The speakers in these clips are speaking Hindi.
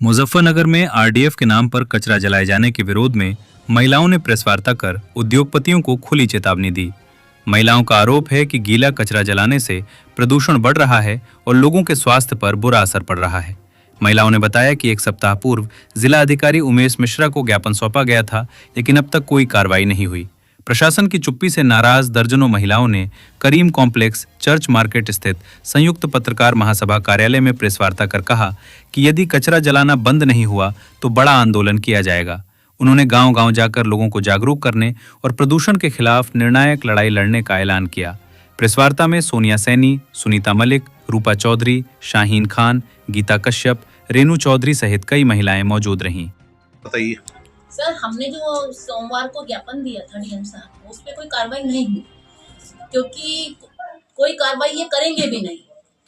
मुजफ्फरनगर में आरडीएफ के नाम पर कचरा जलाए जाने के विरोध में महिलाओं ने प्रेस वार्ता कर उद्योगपतियों को खुली चेतावनी दी। महिलाओं का आरोप है कि गीला कचरा जलाने से प्रदूषण बढ़ रहा है और लोगों के स्वास्थ्य पर बुरा असर पड़ रहा है। महिलाओं ने बताया कि एक सप्ताह पूर्व जिला अधिकारी उमेश मिश्रा को ज्ञापन सौंपा गया था, लेकिन अब तक कोई कार्रवाई नहीं हुई। प्रशासन की चुप्पी से नाराज दर्जनों महिलाओं ने करीम कॉम्प्लेक्स चर्च मार्केट स्थित संयुक्त पत्रकार महासभा कार्यालय में प्रेस वार्ता कर कहा कि यदि कचरा जलाना बंद नहीं हुआ तो बड़ा आंदोलन किया जाएगा। उन्होंने गांव-गांव जाकर लोगों को जागरूक करने और प्रदूषण के खिलाफ निर्णायक लड़ाई लड़ने का ऐलान किया। प्रेस वार्ता में सोनिया सैनी, सुनीता मलिक, रूपा चौधरी, शाहीन खान, गीता कश्यप, रेनू चौधरी सहित कई महिलाएं मौजूद रहीं। बताइए सर, हमने जो सोमवार को ज्ञापन दिया था डीएम साहब को, उस पर कोई कार्रवाई नहीं हुई, क्योंकि कोई कार्रवाई ये करेंगे भी नहीं,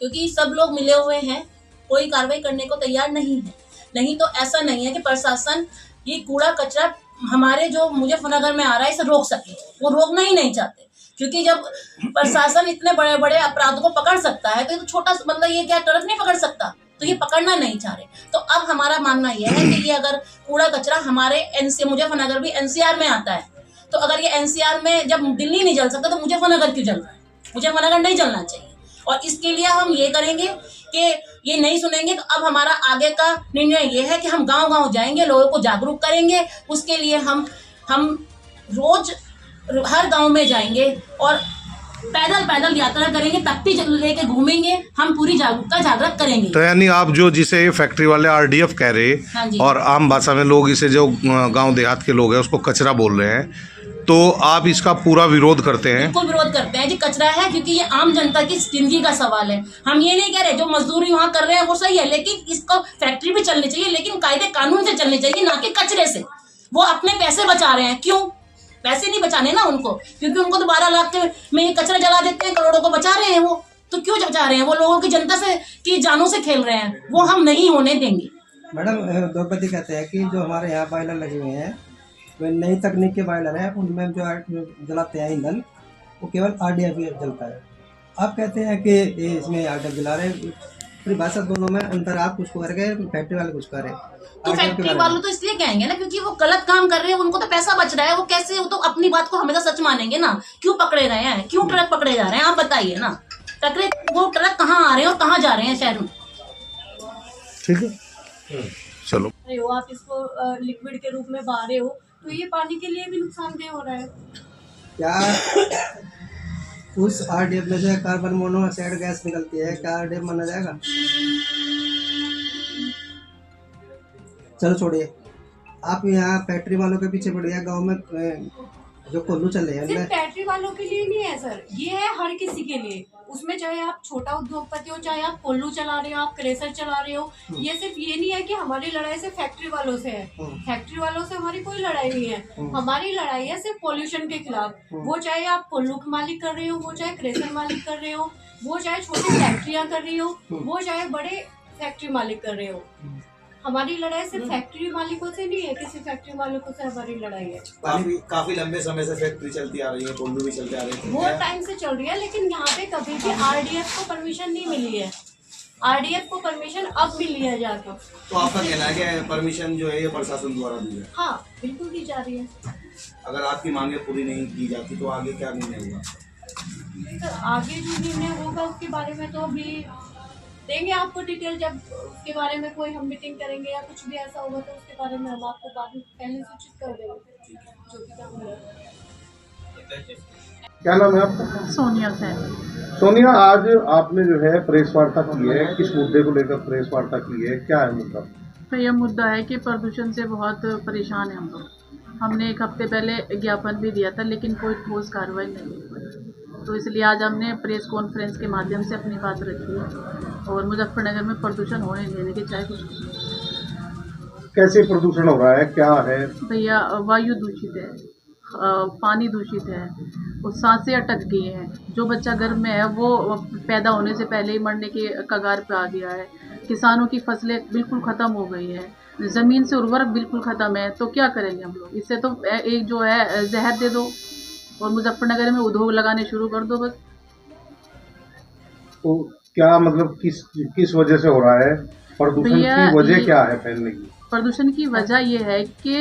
क्योंकि सब लोग मिले हुए हैं, कोई कार्रवाई करने को तैयार नहीं है। नहीं तो ऐसा नहीं है कि प्रशासन ये कूड़ा कचरा हमारे जो मुजफ्फरनगर में आ रहा है इसे रोक सके, वो रोकना ही नहीं चाहते, क्योंकि जब प्रशासन इतने बड़े बड़े अपराध को पकड़ सकता है तो ये तो छोटा मतलब ये क्या ट्रक नहीं पकड़ सकता, तो ये पकड़ना नहीं चाह रहे। तो अब हमारा मानना यह है कि ये अगर कूड़ा कचरा हमारे मुजफ्फरनगर भी एनसीआर में आता है, तो अगर ये एनसीआर में जब दिल्ली नहीं जल सकता तो मुजफ्फरनगर क्यों जल रहा है? मुजफ्फरनगर नहीं जलना चाहिए। और इसके लिए हम ये करेंगे कि ये नहीं सुनेंगे तो अब हमारा आगे का निर्णय ये है कि हम गांव-गांव जाएंगे, लोगों को जागरूक करेंगे। उसके लिए हम रोज हर गांव में जाएंगे और पैदल यात्रा करेंगे, तख्ती लेके घूमेंगे, हम पूरी जागरूकता जागृत करेंगे। तो यानी आप जो जिसे फैक्ट्री वाले आरडीएफ कह रहे, हाँ जी। और आम भाषा में लोग इसे जो गांव देहात के लोग हैं उसको कचरा बोल रहे हैं, तो आप इसका पूरा विरोध करते हैं? बिल्कुल विरोध करते हैं जी। कचरा है क्योंकि ये आम जनता की जिंदगी का सवाल है। हम ये नहीं कह रहे जो मजदूरी वहाँ कर रहे हैं वो सही है, लेकिन इसको फैक्ट्री भी चलनी चाहिए, लेकिन कायदे कानून से चलनी चाहिए, ना कि कचरे से। वो अपने पैसे बचा रहे हैं, क्यों? पैसे नहीं बचाने ना उनको, क्योंकि उनको तो 12 लाख में ये कचरा जला देते हैं, करोड़ों को बचा रहे हैं वो। तो क्यों बचा रहे हैं? वो लोगों की जनता से की जानों से खेल रहे हैं, वो हम नहीं होने देंगे। मैडम, द्रौपदी कहते हैं कि जो हमारे यहाँ बॉयलर लगे हुए हैं वे नई तकनीक के बॉयलर हैं, उनमें जो जलाते हैं ईंधन वो केवल आरडीएफ जलता है। आप कहते हैं कि इसमें आरडीएफ जला रहे हैं, परिभाषा दोनों में अंतर आप कुछ कर रहे हैं, फैक्ट्री वाले कुछ कर रहे हैं। तो फैक्ट्री वालों तो इसलिए कहेंगे ना क्योंकि वो गलत काम कर रहे हैं, उनको तो पैसा बच रहा है। वो कैसे, वो तो अपनी बात को हमेशा सच मानेंगे ना। क्यों पकड़े रहे हैं, क्यों ट्रक पकड़े जा रहे हैं, आप बताइए ना। वो ट्रक कहाँ आ रहे हैं और कहाँ जा रहे हैं शहर में? ठीक है, चलो। हो आप इसको लिक्विड के रूप में बहा रहे हो तो ये पानी के लिए भी नुकसानदेह हो रहा है। क्या उस आरडीएफ में जो कार्बन मोनोऑक्साइड गैस निकलती है, क्या आरडीएफ माना जाएगा? चलो छोड़िए, आप यहाँ फैक्ट्री वालों के पीछे पड़ गया। गाँव में जो कोल्लू चल रहे हैं, सिर्फ फैक्ट्री वालों के लिए नहीं है सर, ये है हर किसी के लिए। उसमें चाहे आप छोटा उद्योगपति हो, चाहे आप कोल्लू चला रहे हो, आप क्रेशर चला रहे हो, ये सिर्फ ये नहीं है कि हमारी लड़ाई सिर्फ फैक्ट्री वालों से है। फैक्ट्री वालों से हमारी कोई लड़ाई नहीं है। हमारी लड़ाई है सिर्फ पोल्यूशन के खिलाफ। वो चाहे आप कोल्लू के मालिक कर रहे हो, वो चाहे क्रेशर मालिक कर रहे हो, वो चाहे छोटी फैक्ट्रियाँ कर रही हो, वो चाहे बड़े फैक्ट्री मालिक कर रहे हो। हमारी लड़ाई सिर्फ फैक्ट्री मालिकों से नहीं है, किसी फैक्ट्री मालिकों से हमारी लड़ाई है। काफी लंबे समय से फैक्ट्री चलती आ रही है, कोल्लू भी चलते आ रहे हैं, वो टाइम से चल रही है, लेकिन यहाँ पे कभी भी आरडीएफ को परमिशन नहीं मिली है। आरडीएफ को परमिशन अब मिली है जाके। तो आपका कहना है कि परमिशन जो है ये प्रशासन द्वारा दी है? हाँ, बिल्कुल दी जा रही है। अगर आपकी मांगे पूरी नहीं की जाती तो आगे क्या निर्णय होगा? तो आगे जो निर्णय होगा उसके बारे में तो अभी देंगे आपको डिटेल, जब उसके बारे में कोई हम मीटिंग करेंगे या कुछ भी ऐसा होगा तो उसके बारे में हम आपको बाद में पहले सूचित कर देंगे जो भी काम होगा। क्या नाम है आपका? सोनिया सैनी। सोनिया, आज आपने जो है प्रेस वार्ता की है, किस मुद्दे को लेकर प्रेस वार्ता की है, क्या है मुद्दा? तो यह मुद्दा है कि प्रदूषण से बहुत परेशान है हम लोग। हमने एक हफ्ते पहले ज्ञापन भी दिया था, लेकिन कोई ठोस कार्रवाई नहीं हुई। तो इसलिए आज हमने प्रेस कॉन्फ्रेंस के माध्यम से अपनी बात रखी है और मुजफ्फरनगर में प्रदूषण होने देने के चाहे कुछ। कैसे प्रदूषण हो रहा है, क्या है? भैया, वायु दूषित है, पानी दूषित है और सांसें अटक गई हैं। जो बच्चा गर्भ में है वो पैदा होने से पहले ही मरने के कगार पे आ गया है। किसानों की फसलें बिल्कुल ख़त्म हो गई है, ज़मीन से उर्वरक बिल्कुल ख़त्म है। तो क्या करेंगे हम लोग? इससे तो एक जो है जहर दे दो और मुजफ्फरनगर में उद्योग लगाने शुरू कर दो बस। तो क्या मतलब किस वजह से हो रहा है? प्रदूषण भैया, की वजह ये- क्या है फैलने की? प्रदूषण की वजह ये है कि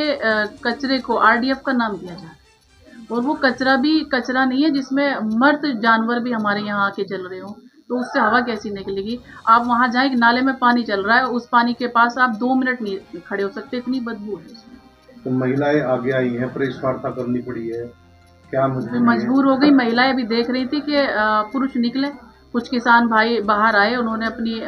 कचरे को आरडीएफ का नाम दिया जाता है, और वो कचरा भी कचरा नहीं है जिसमें मर्द जानवर भी हमारे यहाँ आके जल रहे हो, तो उससे हवा कैसी निकलेगी? आप वहाँ जाए कि नाले में पानी चल रहा है, उस पानी के पास आप 2 मिनट नहीं खड़े हो सकते, इतनी बदबू है उसमें। तो महिलाएं आगे आई हैं, प्रेस वार्ता करनी पड़ी है, क्या फिर मजबूर हो गई महिलाएं। अभी देख रही थी कि पुरुष निकले, कुछ किसान भाई बाहर आए, उन्होंने अपनी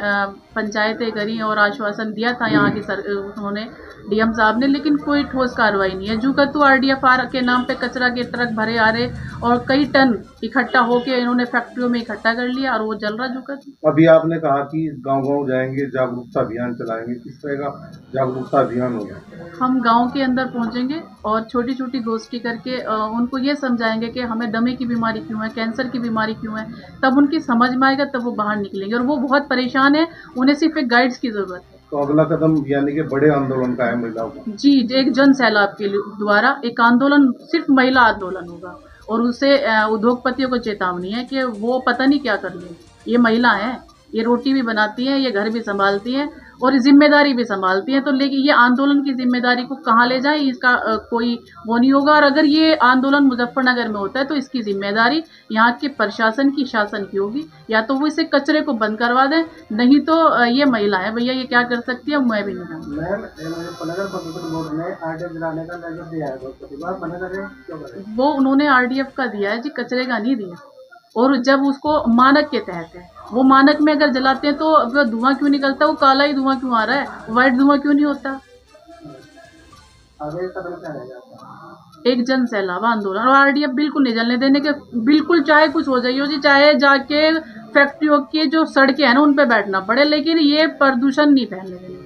पंचायतें करी और आश्वासन दिया था यहाँ की उन्होंने डीएम साहब ने, लेकिन कोई ठोस कार्रवाई नहीं है। जू कतु आरडीएफआर के नाम पे कचरा के ट्रक भरे आ रहे और कई टन इकट्ठा होके इन्होंने फैक्ट्रियों में इकट्ठा कर लिया और वो जल रहा जू कतु। अभी आपने कहा कि गांव-गांव जाएंगे, जागरूकता अभियान चलाएंगे, किस तरह का जागरूकता अभियान होगा? हम गांव के अंदर पहुंचेंगे और छोटी छोटी गोष्ठी करके उनको ये समझाएंगे कि हमें दमे की बीमारी क्यों है, कैंसर की बीमारी क्यों है, तब उनकी समझ में आएगा, तब वो बाहर निकलेंगे। और वो बहुत परेशान है, उन्हें सिर्फ एक गाइड्स की जरूरत है। तो अगला कदम यानी कि बड़े आंदोलन का है महिलाओं का? जी, एक जन सैलाब के द्वारा एक आंदोलन, सिर्फ महिला आंदोलन होगा, और उससे उद्योगपतियों को चेतावनी है कि वो पता नहीं क्या कर लेंगे। ये महिला हैं, ये रोटी भी बनाती हैं, ये घर भी संभालती हैं और जिम्मेदारी भी संभालती हैं, तो लेकिन ये आंदोलन की जिम्मेदारी को कहाँ ले जाए, इसका कोई वो नहीं होगा। और अगर ये आंदोलन मुजफ्फरनगर में होता है तो इसकी जिम्मेदारी यहाँ के प्रशासन की, शासन की होगी। या तो वो इसे कचरे को बंद करवा दें, नहीं तो ये महिला है भैया, ये क्या कर सकती है मैं भी नहीं जानती। मैम, मुजफ्फरनगर प्रदूषण बोर्ड ने आरडीएफ जलाने का लाइसेंस दिया है, तो मना कर रहे हैं, क्यों कर रहे हैं? वो उन्होंने आरडीएफ का दिया है जी, कचरे का नहीं दिया। और जब उसको मानक के तहत है, वो मानक में अगर जलाते हैं तो अब धुआं क्यों निकलता है, वो काला ही धुआं क्यों आ रहा है, व्हाइट धुआं क्यों नहीं होता? आगे कदम क्या रहेगा? एक जन सैलाब आंदोलन, और आरडीएफ बिल्कुल नहीं जलने देने के, बिल्कुल चाहे कुछ हो जाइए जी, चाहे जाके फैक्ट्रियों की जो सड़कें हैं ना उन पे बैठना पड़े, लेकिन ये प्रदूषण नहीं फैलने देंगे।